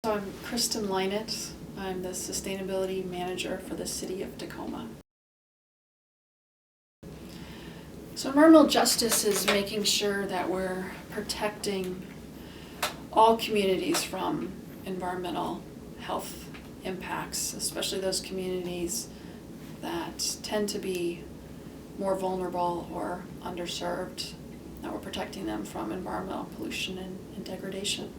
So I'm Kristen Lynett. I'm the Sustainability Manager for the City of Tacoma. So environmental justice is making sure that we're protecting all communities from environmental health impacts, especially those communities that tend to be more vulnerable or underserved, that we're protecting them from environmental pollution and degradation.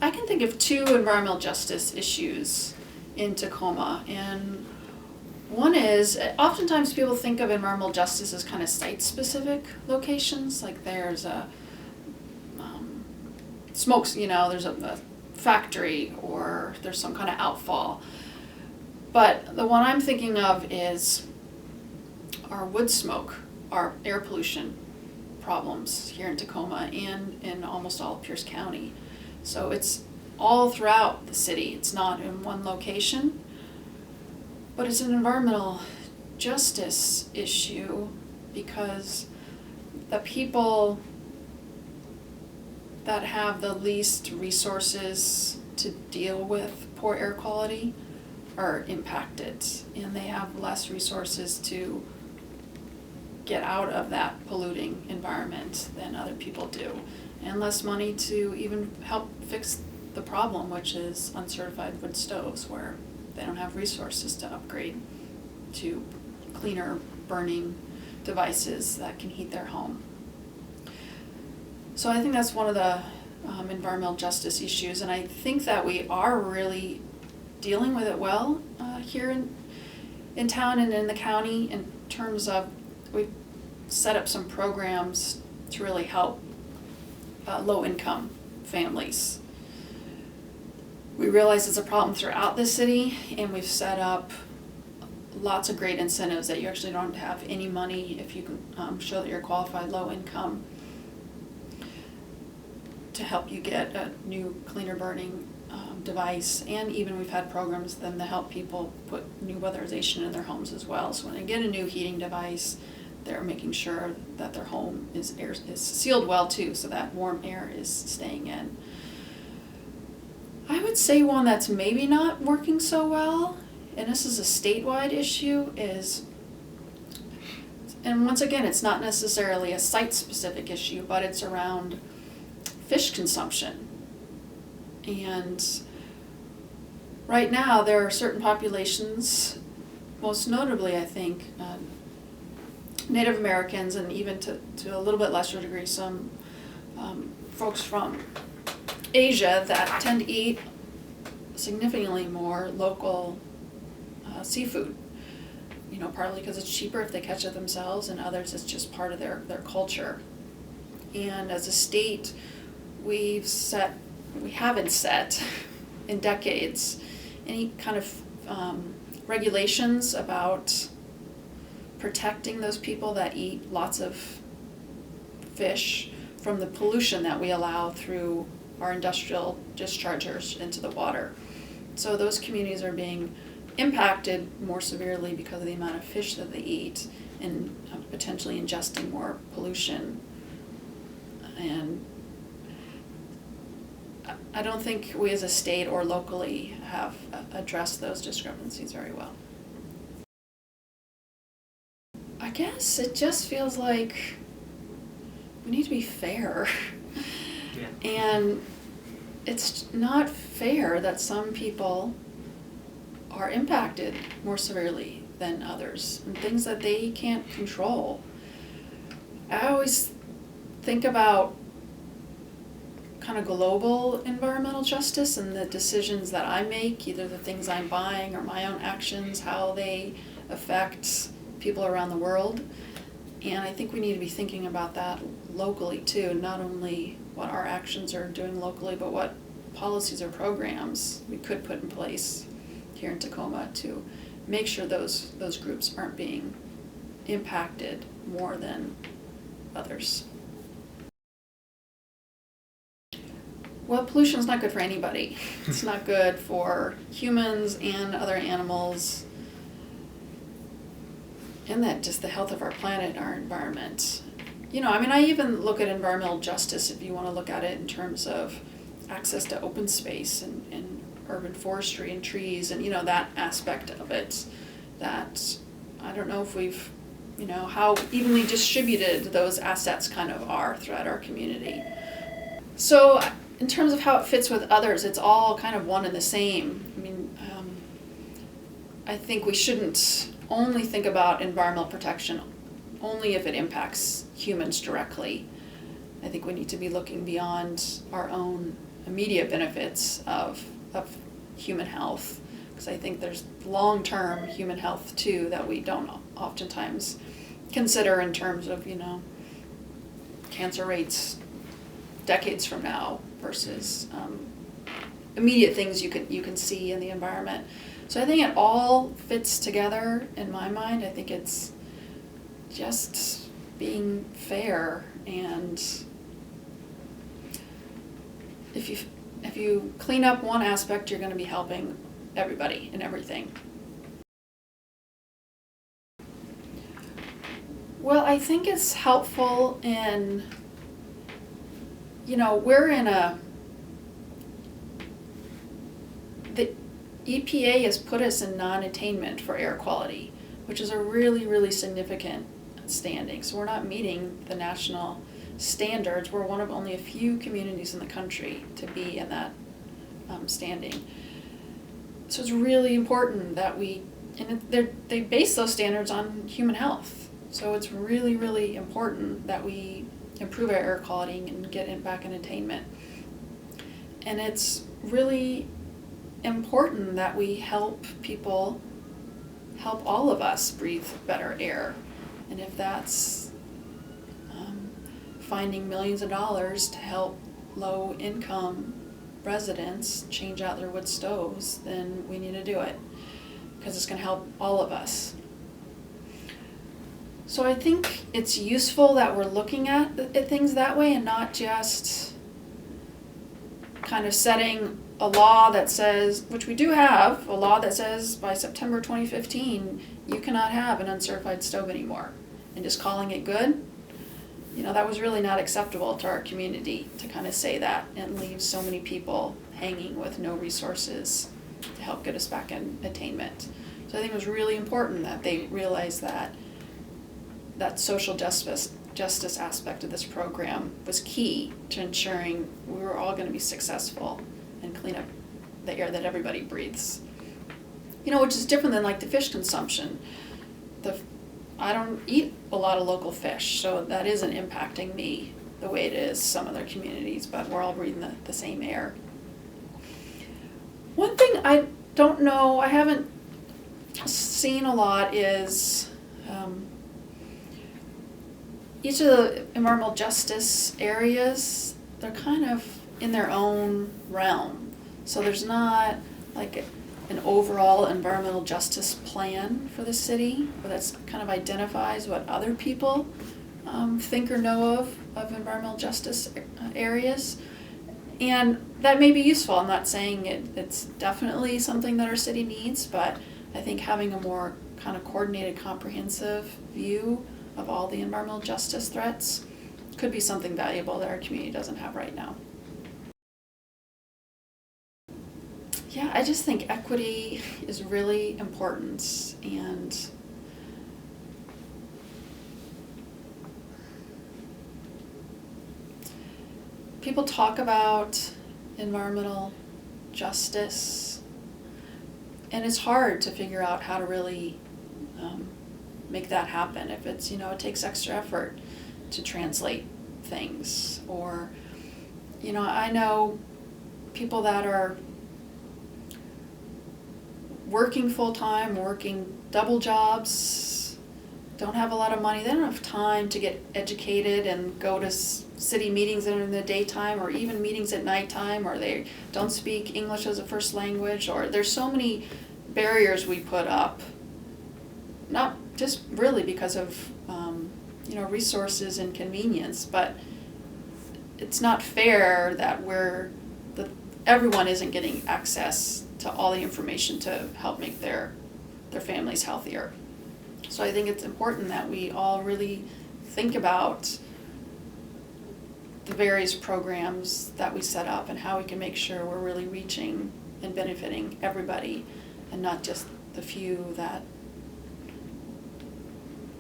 I can think of two environmental justice issues in Tacoma, and one is, oftentimes people think of environmental justice as kind of site-specific locations, like there's a there's a factory or there's some kind of outfall. But the one I'm thinking of is our wood smoke, our air pollution problems here in Tacoma and in almost all of Pierce County. So it's all throughout the city. It's not in one location, but it's an environmental justice issue because the people that have the least resources to deal with poor air quality are impacted, and they have less resources to get out of that polluting environment than other people do, and less money to even help fix the problem, which is uncertified wood stoves, where they don't have resources to upgrade to cleaner burning devices that can heat their home. So I think that's one of the environmental justice issues, and I think that we are really dealing with it well here in town and in the county, in terms of we've set up some programs to really help low-income families. We realize it's a problem throughout the city, and we've set up lots of great incentives that you actually don't have any money if you can show that you're qualified low income, to help you get a new cleaner burning device. And even we've had programs then to help people put new weatherization in their homes as well. So when they get a new heating device, they're making sure that their home is sealed well too, so that warm air is staying in. I would say one that's maybe not working so well, and this is a statewide issue, is, and once again, it's not necessarily a site-specific issue, but it's around fish consumption. And right now, there are certain populations, most notably, I think, Native Americans, and even to a little bit lesser degree, some folks from Asia, that tend to eat significantly more local seafood. Partly because it's cheaper if they catch it themselves, and others it's just part of their culture. And as a state, we haven't set in decades any kind of regulations about protecting those people that eat lots of fish from the pollution that we allow through our industrial dischargers into the water. So those communities are being impacted more severely because of the amount of fish that they eat, and potentially ingesting more pollution. And I don't think we as a state or locally have addressed those discrepancies very well. I guess it just feels like we need to be fair. Yeah. And it's not fair that some people are impacted more severely than others, and things that they can't control. I always think about kind of global environmental justice and the decisions that I make, either the things I'm buying or my own actions, how they affect people around the world. And I think we need to be thinking about that locally too, not only what our actions are doing locally, but what policies or programs we could put in place here in Tacoma to make sure those groups aren't being impacted more than others. Well, pollution is not good for anybody. It's not good for humans and other animals, and that just the health of our planet, our environment. I even look at environmental justice, if you want to look at it in terms of access to open space and urban forestry and trees and, that aspect of it, that I don't know if we've, how evenly distributed those assets kind of are throughout our community. So in terms of how it fits with others, it's all kind of one and the same. I think we shouldn't only think about environmental protection only if it impacts humans directly. I think we need to be looking beyond our own immediate benefits of human health, because I think there's long-term human health too that we don't oftentimes consider in terms of, cancer rates decades from now versus immediate things you can see in the environment. So I think it all fits together in my mind. I think it's just being fair, and if you clean up one aspect, you're going to be helping everybody and everything. Well, I think it's helpful in, we're in the EPA has put us in non-attainment for air quality, which is a really, really significant standing. So we're not meeting the national standards. We're one of only a few communities in the country to be in that standing. So it's really important that they base those standards on human health. So it's really, really important that we improve our air quality and get it back in attainment. And it's really important that we help all of us breathe better air. And if that's finding millions of dollars to help low-income residents change out their wood stoves, then we need to do it, because it's going to help all of us. So I think it's useful that we're looking at things that way and not just kind of setting a law that says, which we do have, a law that says by September 2015, you cannot have an uncertified stove anymore, and just calling it good. That was really not acceptable to our community to kind of say that and leave so many people hanging with no resources to help get us back in attainment. So I think it was really important that they realized that social justice aspect of this program was key to ensuring we were all going to be successful and clean up the air that everybody breathes. Which is different than like the fish consumption. I don't eat a lot of local fish, so that isn't impacting me the way it is some other communities, but we're all breathing the same air. One thing I don't know, I haven't seen a lot is each of the environmental justice areas, they're kind of in their own realm. So there's not like an overall environmental justice plan for the city, where that's kind of identifies what other people think or know of environmental justice areas. And that may be useful. I'm not saying it's definitely something that our city needs, but I think having a more kind of coordinated, comprehensive view of all the environmental justice threats could be something valuable that our community doesn't have right now. Yeah, I just think equity is really important, and people talk about environmental justice, and it's hard to figure out how to really make that happen. If it's, it takes extra effort to translate things, or, I know people that are working full-time, working double jobs, don't have a lot of money, they don't have time to get educated and go to city meetings in the daytime, or even meetings at nighttime, or they don't speak English as a first language, or there's so many barriers we put up, not just really because of resources and convenience, but it's not fair that everyone isn't getting access to all the information to help make their families healthier. So I think it's important that we all really think about the various programs that we set up and how we can make sure we're really reaching and benefiting everybody and not just the few that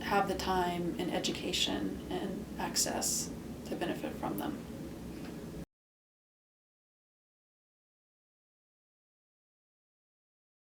have the time and education and access to benefit from them.